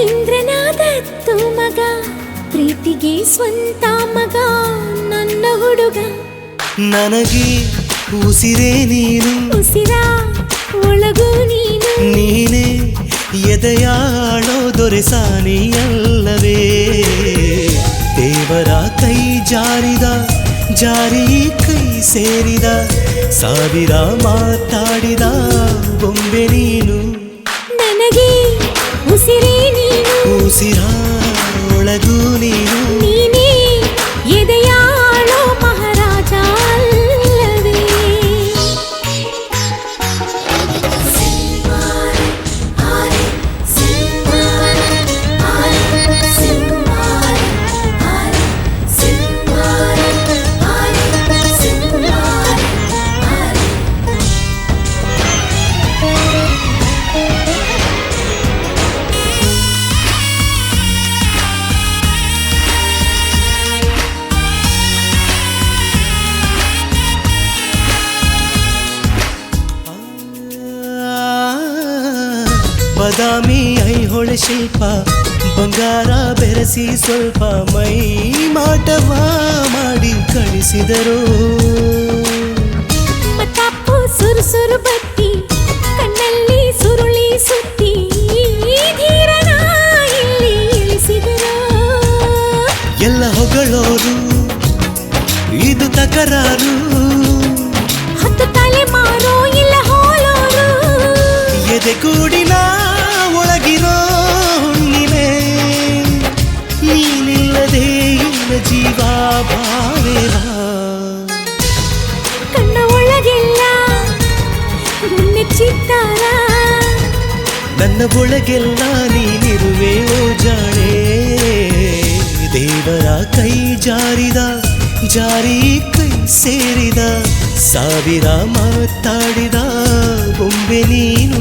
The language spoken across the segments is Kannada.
ಇಂದ್ರನಾದತ್ತು ಮಗ ಪ್ರೀತಿಗೆ ಸ್ವಂತ ಮಗ ನನ್ನ ಹುಡುಗ ನನಗೆ ಉಸಿರೇ ನೀನು ಉಸಿರ ಒಳಗೂ ನೀನು ನೀನೇ ಎದೆಯಾಳೋ ದೊರೆಸಾನಿಯಲ್ಲವೇ ದೇವರ ಕೈ ಜಾರಿದ ಜಾರಿ ಕೈ ಸೇರಿದ ಸಾವಿರ ಮಾತಾಡಿದ ಬೊಂಬೆ ನೀನು ನನಗೆ ಉಸಿರೇ ನೀನು ಉಸಿರ ಒಳಗೂ ನೀನು ನೀನೇ ಎದೆಯಾಳೋ ಮಹಾರಾಜ ಅಲ್ಲವೇ ಬದಾಮಿ ಐಹೊಳೆ ಶಿಲ್ಪ ಬಂಗಾರ ಬೆರೆಸಿ ಸ್ವಲ್ಪ ಮೈ ಮಾಟವ ಮಾಡಿ ಕಳಿಸಿದರು ಮತ್ತಾಪು ಸುರು ಬತ್ತಿ ಕಣ್ಣಲ್ಲಿ ಸುರುಳಿ ಸುತ್ತಿ ಧೀರನ ಇಲ್ಲಿ ಇಳಿಸಿದರು ಎಲ್ಲ ಹೊಗಳೋರು ಇದು ತಕರಾರು ಹತ್ತು ತಲೆ ಮಾರೋ ಇಲ್ಲ ಹೋಲೋರು ಎದೆಗೂಡಿನ ಒಳಗಿರೋ ಹುಣ್ಣಿಮೆ ನೀನಿಲ್ಲದೆ ಇಲ್ಲ ಜೀವ ಭಾವೇವಾ ಕಣ್ಣ ಒಳಗೆಲ್ಲ ಮುನ್ನೆ ಚಿತ್ತಾರ ನನ್ನ ಒಳಗೆಲ್ಲ ನೀನಿರುವೆ ಓ ಜಾಣೆ ದೇವರ ಕೈ ಜಾರಿದ ಜಾರಿ ಕೈ ಸೇರಿದ ಸಾವಿರ ಮಾತಾಡಿದ ಬೊಂಬೆ ನೀನು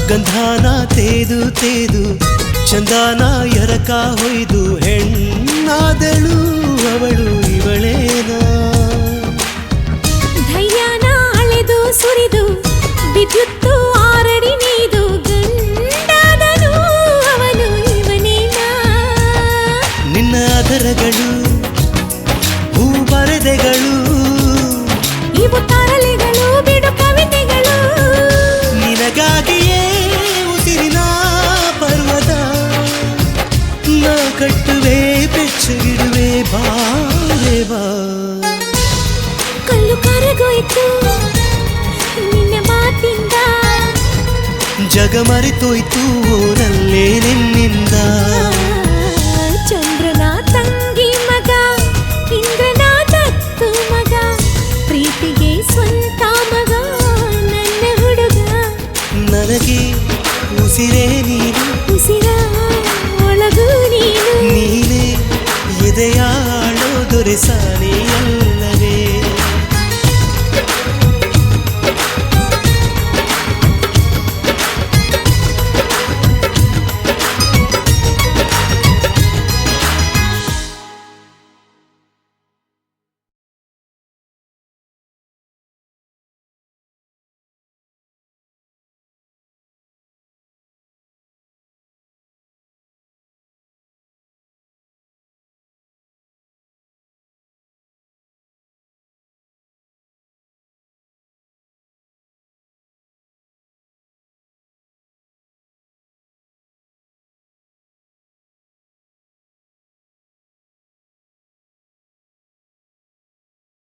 ಗಂಧಾನ ತೇದು ತೇದು ಚಂದಾನ ಎರಕ ಹೊಯ್ದು ಹೆಣ್ಣಾದಳು ಅವಳು ಇವಳೇನ ಧೈರ್ಯನ ಅಳೆದು ಸುರಿದು ವಿದ್ಯುತ್ತು ಆರಡಿ ನೀದು ಗಂಡಾದನು ಅವನು ಇವನೇನ ನಿನ್ನ ಅದರಗಳು ಹೂ ಬರೆದೆಗಳು ಇವು ತರಲೆಗಳು ಬಿಡು ಕವಿತೆಗಳು ನಿನಗಾಗಿಯೇ ಉಸಿರಿನ ಪರ್ವತ ನಾ ಕಟ್ಟುವೆ ಬೆಚ್ಚಗಿಡುವೆ ಬಾರೆ ಬಾ ಕಲ್ಲು ಕರಗೋಯ್ತು ನಿನ್ನ ಮಾತಿಂದ ಜಗ ಮರೆತೋಯ್ತು ಓನಲ್ಲೇ ನಿನ್ನಿಂದ ಚಂದ್ರನ ತಂಗಿ ಮಗ ಇಂದ್ರನ ದತ್ತು ಮಗ ಪ್ರೀತಿಗೆ ಸ್ವಂತ ಮಗ ನನ್ನ ಹುಡುಗ ನನಗೆ ಉಸಿರೇ ನೀನು ಉಸಿರ ಒಳಗೂ ನೀನು ನೀನೇ ಎದೆಯಾಳೋ ದೊರೆಸಾನಿಯಲ್ಲ